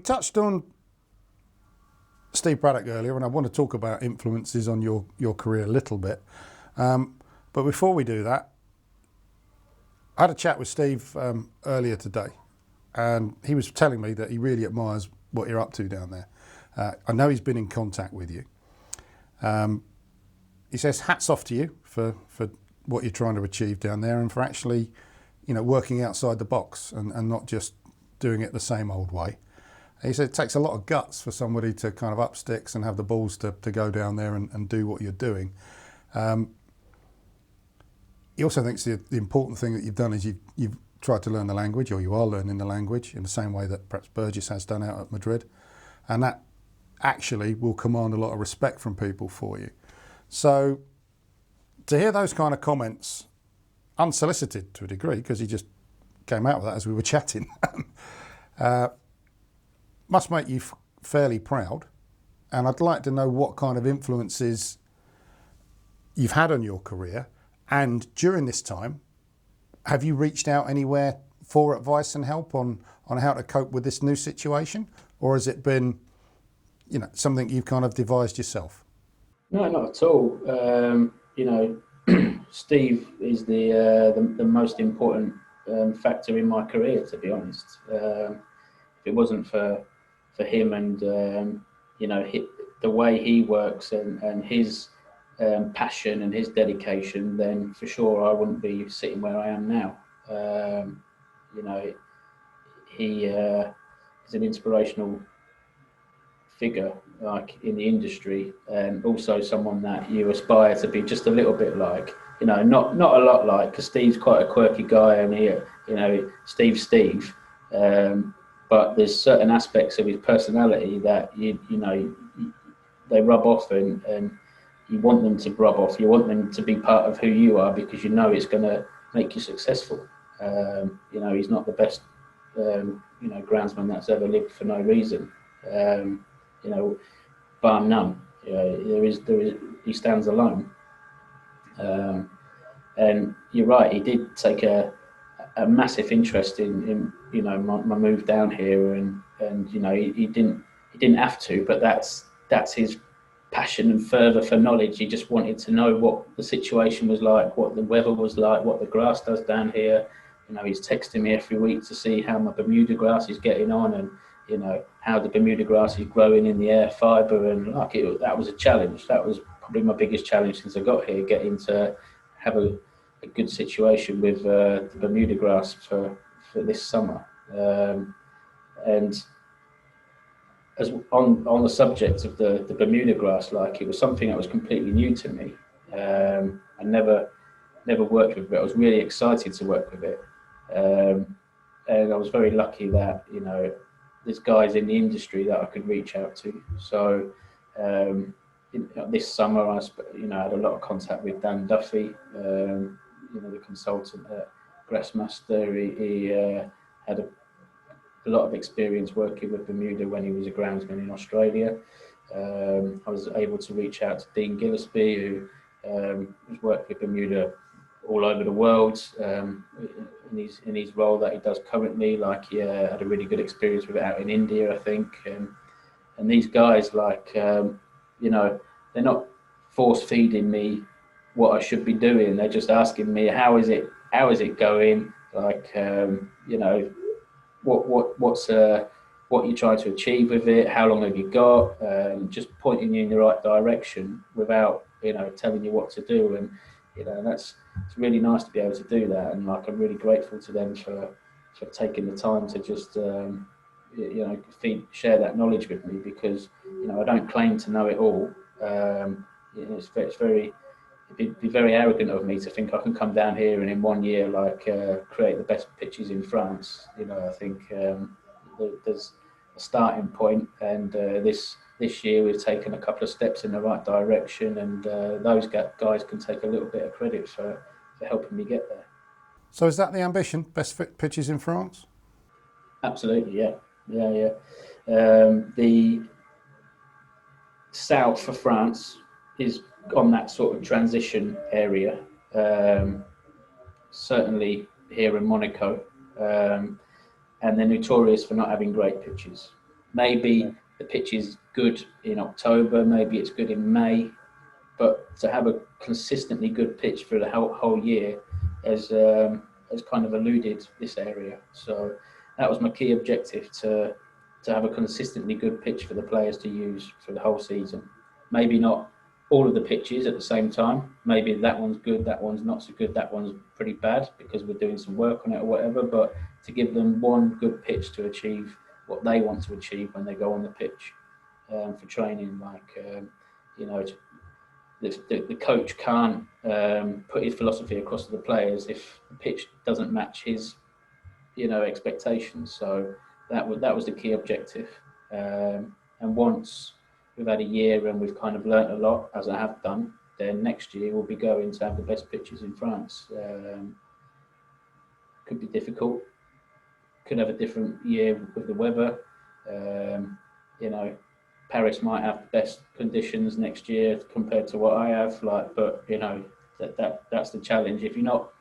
touched on Steve Braddock earlier, and I want to talk about influences on your career a little bit. But before we do that, I had a chat with Steve earlier today, and he was telling me that he really admires what you're up to down there. I know he's been in contact with you. He says hats off to you for what you're trying to achieve down there, and for actually, working outside the box and not just doing it the same old way. He said it takes a lot of guts for somebody to kind of up sticks and have the balls to go down there and do what you're doing. He also thinks the important thing that you've done is you've tried to learn the language, or you are learning the language in the same way that perhaps Burgess has done out at Madrid. And that actually will command a lot of respect from people for you. So to hear those kind of comments, unsolicited to a degree, because he just came out with that as we were chatting, must make you fairly proud. And I'd like to know what kind of influences you've had on your career. And during this time, have you reached out anywhere for advice and help on how to cope with this new situation? Or has it been, something you've kind of devised yourself? No, not at all. Steve is the most important factor in my career, to be honest. If it wasn't for him and the way he works and his passion and his dedication, then for sure I wouldn't be sitting where I am now. He is an inspirational figure, like in the industry, and also someone that you aspire to be just a little bit like. Not a lot like, because Steve's quite a quirky guy, and Steve's Steve. But there's certain aspects of his personality that they rub off, and you want them to rub off. You want them to be part of who you are, because it's going to make you successful. He's not the best, groundsman that's ever lived for no reason. Bar none. He stands alone. And you're right. He did take a massive interest in my move down here, and he didn't have to, but that's his passion and fervour for knowledge. He just wanted to know what the situation was like, what the weather was like, what the grass does down here. He's texting me every week to see how my Bermuda grass is getting on, and how the Bermuda grass is growing in the air fibre, and that was a challenge. That was probably my biggest challenge since I got here, getting to have a good situation with the Bermuda grass for this summer. And as on the subject of the Bermuda grass, it was something that was completely new to me. I never worked with it. I was really excited to work with it. And I was very lucky that, there's guys in the industry that I could reach out to. So this summer, I had a lot of contact with Dan Duffy, the consultant at Grassmaster. He had a lot of experience working with Bermuda when he was a groundsman in Australia. I was able to reach out to Dean Gillespie, who has worked with Bermuda all over the world in his role that he does currently. He had a really good experience with it out in India, I think. And these guys, they're not force feeding me what I should be doing. They're just asking me, how is it going? What you try to achieve with it? How long have you got? Just pointing you in the right direction without telling you what to do. And it's really nice to be able to do that. And I'm really grateful to them for taking the time to just share that knowledge with me, because I don't claim to know it all. It'd be very arrogant of me to think I can come down here and in 1 year create the best pitches in France. I think there's a starting point, and this year we've taken a couple of steps in the right direction, and those guys can take a little bit of credit for helping me get there. So is that the ambition? Best pitches in France? Absolutely, yeah. The south of France is on that sort of transition area, certainly here in Monaco, and they're notorious for not having great pitches. maybe the pitch is good in October, maybe it's good in May, but to have a consistently good pitch for the whole year has kind of eluded this area. So that was my key objective, to have a consistently good pitch for the players to use for the whole season. Maybe not all of the pitches at the same time. Maybe that one's good, that one's not so good, that one's pretty bad because we're doing some work on it or whatever, but to give them one good pitch to achieve what they want to achieve when they go on the pitch for training. The coach can't put his philosophy across to the players if the pitch doesn't match his expectations. So that was the key objective. And once we've had a year and we've kind of learnt a lot, as I have done, then next year we'll be going to have the best pitches in France. Could be difficult. Could have a different year with the weather. Paris might have the best conditions next year compared to what I have. But that's the challenge. If you're not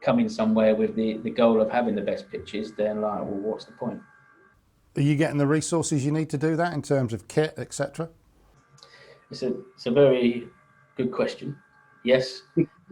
coming somewhere with the goal of having the best pitches, then what's the point? Are you getting the resources you need to do that in terms of kit, etc.? It's a very good question. Yes,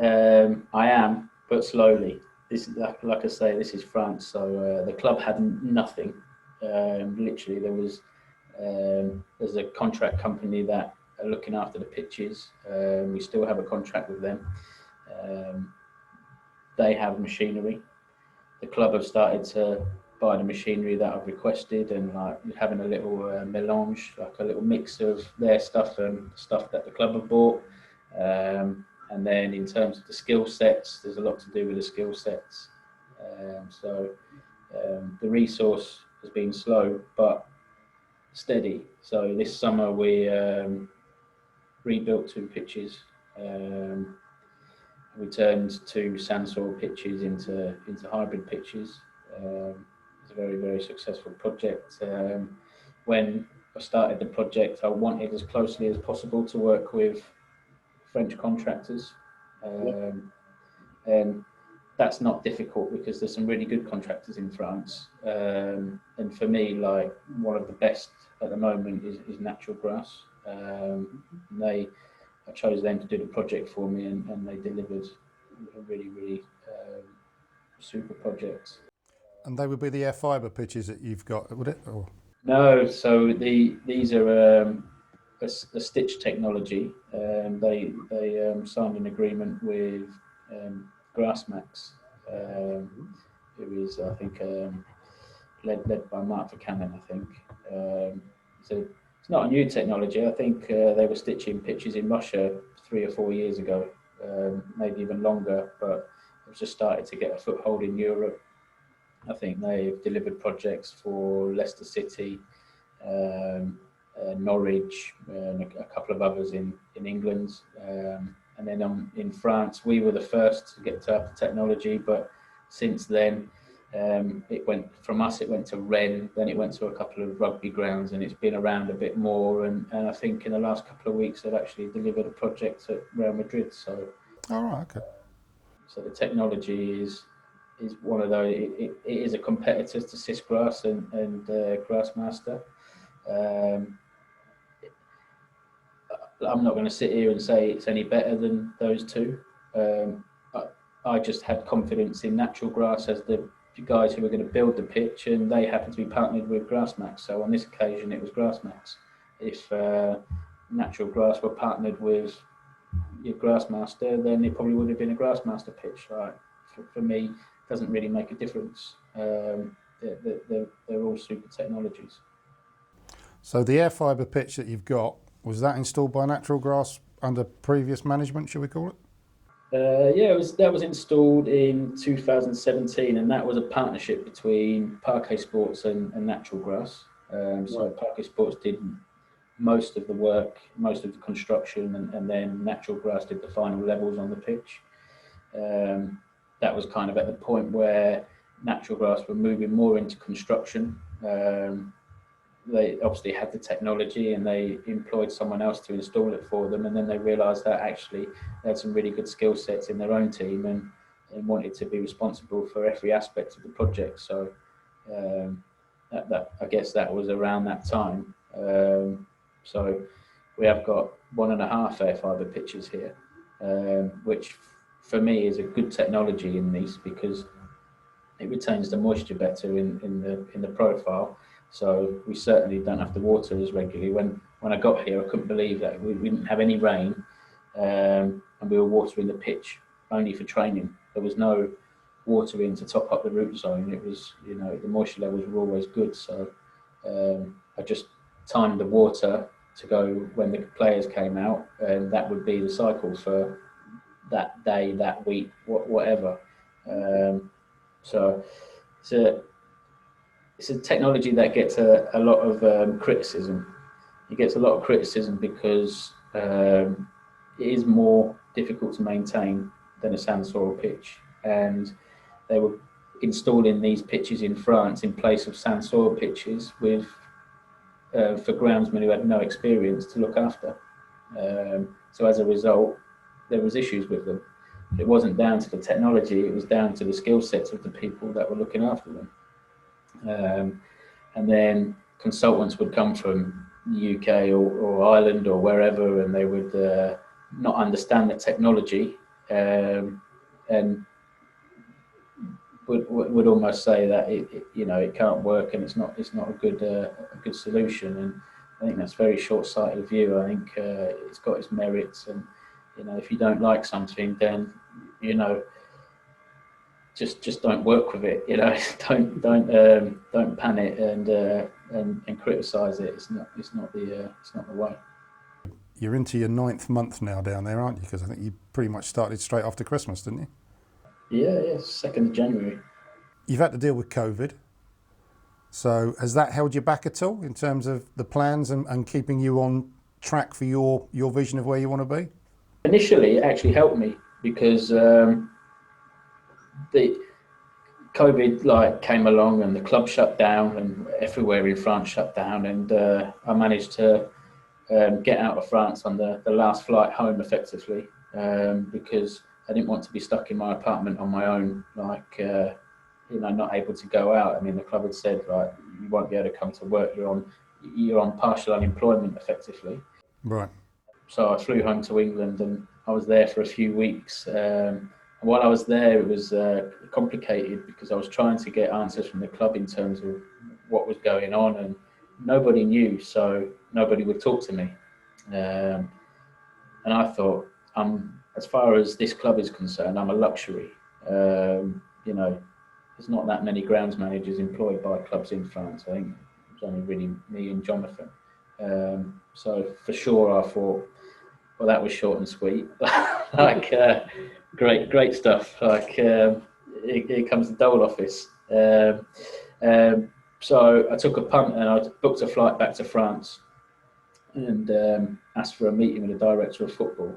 I am, but slowly. This, like I say, this is France, so the club had nothing. Literally, there's a contract company that are looking after the pitches. We still have a contract with them. They have machinery. The club have started to buy the machinery that I've requested, and having a little melange, like a little mix of their stuff and stuff that the club have bought. And then in terms of the skill sets, there's a lot to do with the skill sets. The resource has been slow but steady. So this summer we rebuilt 2 pitches. We turned 2 sand soil pitches into hybrid pitches. It's a very, very successful project. When I started the project, I wanted as closely as possible to work with French contractors. And that's not difficult because there's some really good contractors in France. And for me, one of the best at the moment is Natural Grass. I chose them to do the project for me, and they delivered a really, really super project. And they would be the air fibre pitches that you've got, would it? Or? No, so these are a stitch technology. They signed an agreement with Grassmax, who is, I think, led by Mark Buchanan, I think. So it's not a new technology. I think they were stitching pitches in Russia 3 or 4 years ago, maybe even longer, but they've just started to get a foothold in Europe. I think they've delivered projects for Leicester City, Norwich, and a couple of others in England. And then in France, we were the first to get to have the technology, but since then, it went to Rennes, then it went to a couple of rugby grounds, and it's been around a bit more. And I think in the last couple of weeks, they've actually delivered a project at Real Madrid. So, all right, okay. So the technology is one of those. It is a competitor to Sisgrass and Grassmaster. I'm not going to sit here and say it's any better than those two. I just had confidence in Natural Grass as the guys who were going to build the pitch, and they happened to be partnered with Grassmax. So on this occasion, it was Grassmax. If Natural Grass were partnered with your Grassmaster, then it probably would have been a Grassmaster pitch. Right? For me, it doesn't really make a difference. They're all super technologies. So the air fibre pitch that you've got, was that installed by Natural Grass under previous management, should we call it? That was installed in 2017, and that was a partnership between Parquet Sports and Natural Grass. So Parquet Sports did most of the work, most of the construction, and then Natural Grass did the final levels on the pitch. That was kind of at the point where Natural Grass were moving more into construction. They obviously had the technology, and they employed someone else to install it for them, and then they realised that actually they had some really good skill sets in their own team, and wanted to be responsible for every aspect of the project. So that I guess that was around that time. So we have got 1.5 air fibre pitches here, which for me is a good technology in these because it retains the moisture better in the profile. So we certainly don't have to water as regularly. When I got here, I couldn't believe that we didn't have any rain, and we were watering the pitch only for training. There was no watering to top up the root zone. It was, the moisture levels were always good. So I just timed the water to go when the players came out, and that would be the cycle for that day, that week, whatever. So it's a technology that gets a lot of criticism. It gets a lot of criticism because it is more difficult to maintain than a sand soil pitch, and they were installing these pitches in France in place of sand soil pitches with for groundsmen who had no experience to look after. So as a result, there was issues with them. It wasn't down to the technology; it was down to the skill sets of the people that were looking after them. And then consultants would come from the UK or Ireland or wherever, and they would not understand the technology and would almost say that it can't work and it's not a good solution. And I think that's a very short-sighted view. I think it's got its merits, and if you don't like something, then just don't work with it. Don't pan it and criticise it. It's not the way. You're into your 9th month now down there, aren't you? Because I think you pretty much started straight after Christmas, didn't you? Yeah, 2nd of January. You've had to deal with COVID. So has that held you back at all in terms of the plans and keeping you on track for your vision of where you want to be? Initially, it actually helped me because the COVID came along and the club shut down and everywhere in France shut down, and I managed to get out of France on the last flight home effectively because I didn't want to be stuck in my apartment on my own, not able to go out. I mean, the club had said, you won't be able to come to work. You're on partial unemployment effectively. Right. So I flew home to England and I was there for a few weeks. And while I was there, it was complicated because I was trying to get answers from the club in terms of what was going on, and nobody knew, so nobody would talk to me. And I thought, as far as this club is concerned, I'm a luxury. There's not that many grounds managers employed by clubs in France. I think it was only really me and Jonathan. So for sure, I thought, well, that was short and sweet. Great stuff. Here comes the dole office. So I took a punt and I booked a flight back to France and asked for a meeting with the director of football.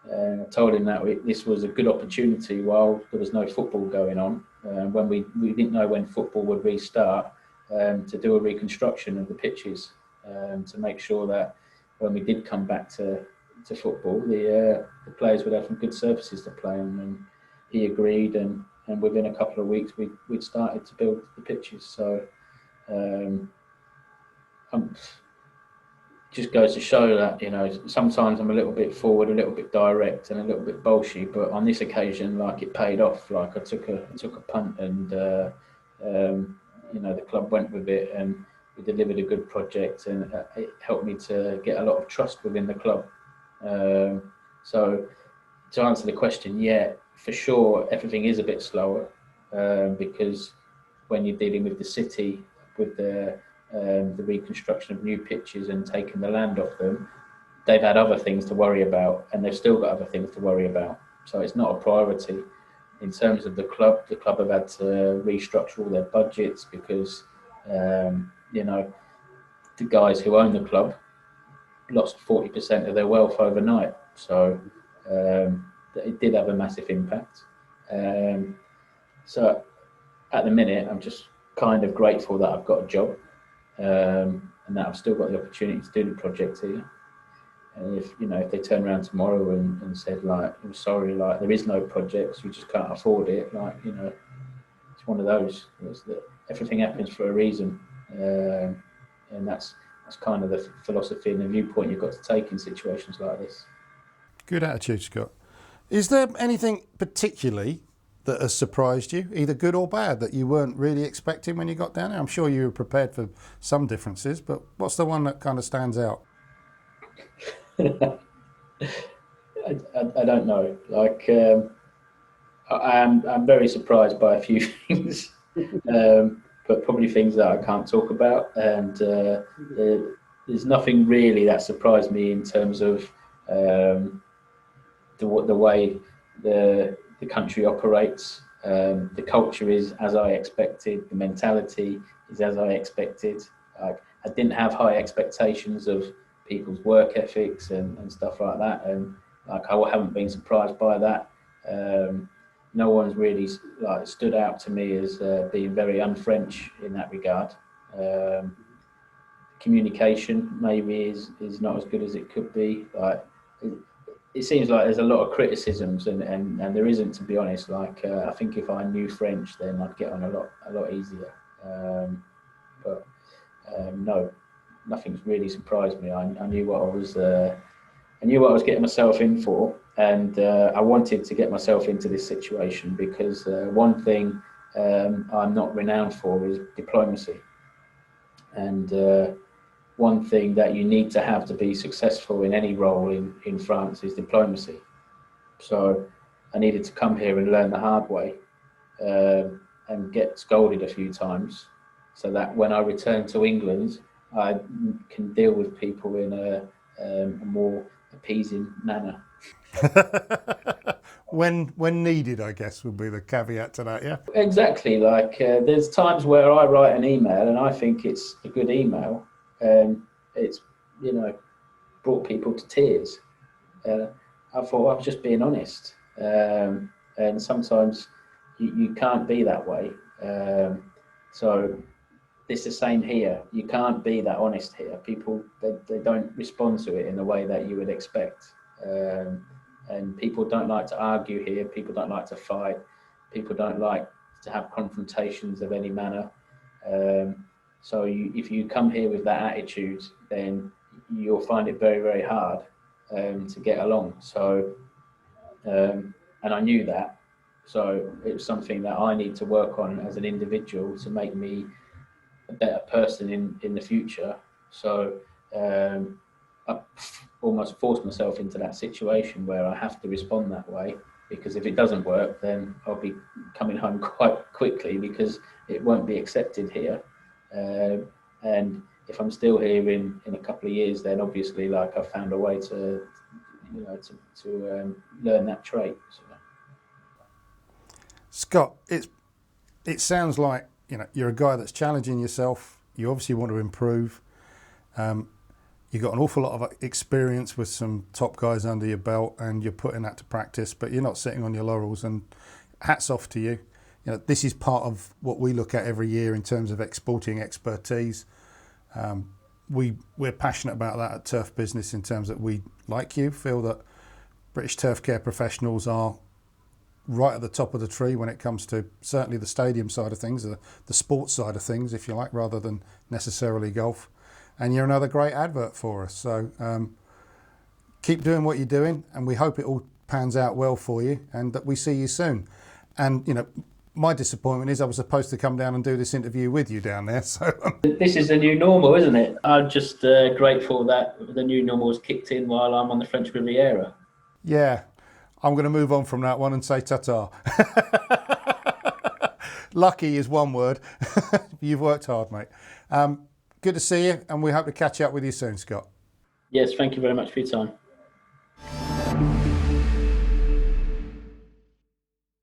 I told him that this was a good opportunity while there was no football going on, when we didn't know when football would restart, to do a reconstruction of the pitches, to make sure that when we did come back to football, the players would have some good surfaces to play on. And he agreed, and within a couple of weeks we'd started to build the pitches. So just goes to show that sometimes I'm a little bit forward, a little bit direct, and a little bit bolshy. But on this occasion, it paid off. I took a punt, and the club went with it, and we delivered a good project, and it helped me to get a lot of trust within the club. So to answer the question, yeah, for sure, everything is a bit slower because when you're dealing with the city, with the reconstruction of new pitches and taking the land off them, they've had other things to worry about, and they've still got other things to worry about. So it's not a priority. In terms of the club have had to restructure all their budgets because, the guys who own the club lost 40% of their wealth overnight. So it did have a massive impact. So at the minute, I'm just kind of grateful that I've got a job. And that I've still got the opportunity to do the project here. And if they turn around tomorrow and said I'm sorry, there is no projects, we just can't afford it, it's one of those. Everything happens for a reason. and that's kind of the philosophy and the viewpoint you've got to take in situations like this. Good attitude, Scott. Is there anything particularly that has surprised you, either good or bad, that you weren't really expecting when you got down there? I'm sure you were prepared for some differences, but what's the one that kind of stands out? I don't know. Like I'm very surprised by a few things, but probably things that I can't talk about. And there's nothing really that surprised me in terms of the way the country operates. The culture is as I expected. The mentality is as I expected. I didn't have high expectations of people's work ethics and stuff like that, and like I haven't been surprised by that. No one's really like stood out to me as being very un-French in that regard. Communication maybe is not as good as it could be. Like it seems like there's a lot of criticisms, and there isn't, to be honest. Like I think if I knew French, then I'd get on a lot easier. But no, nothing's really surprised me. I knew what I knew what I was getting myself in for, and I wanted to get myself into this situation because one thing I'm not renowned for is diplomacy, and one thing that you need to have to be successful in any role in France is diplomacy. So I needed to come here and learn the hard way and get scolded a few times so that when I return to England, I can deal with people in a more appeasing manner. When needed, I guess, would be the caveat to that, yeah? Exactly. Like there's times where I write an email and I think it's a good email, and it's, you know, brought people to tears. I thought I was just being honest, and sometimes you can't be that way. So it's the same here. You can't be that honest here. People they don't respond to it in the way that you would expect. And people don't like to argue here. People don't like to fight. People don't like to have confrontations of any manner. So if you come here with that attitude, then you'll find it very, very hard to get along. So, and I knew that. So it was something that I need to work on as an individual to make me a better person in the future. So I almost forced myself into that situation where I have to respond that way, because if it doesn't work, then I'll be coming home quite quickly because it won't be accepted here. And if I'm still here in a couple of years, then obviously, like, I've found a way to, you know, to learn that trait. So. Scott, it sounds like, you know, you're a guy that's challenging yourself. You obviously want to improve. You've got an awful lot of experience with some top guys under your belt, and you're putting that to practice, but you're not sitting on your laurels, and hats off to you. You know, this is part of what we look at every year in terms of exporting expertise. We're passionate about that at Turf Business in terms that we, like you, feel that British Turfcare professionals are right at the top of the tree when it comes to certainly the stadium side of things, the sports side of things, if you like, rather than necessarily golf. And you're another great advert for us. So keep doing what you're doing, and we hope it all pans out well for you and that we see you soon. And, you know, my disappointment is I was supposed to come down and do this interview with you down there. So this is the new normal, isn't it? I'm just grateful that the new normal was kicked in while I'm on the French Riviera. Yeah, I'm going to move on from that one and say ta-ta. Lucky is one word. You've worked hard, mate. Good to see you, and we hope to catch up with you soon, Scott. Yes, thank you very much for your time.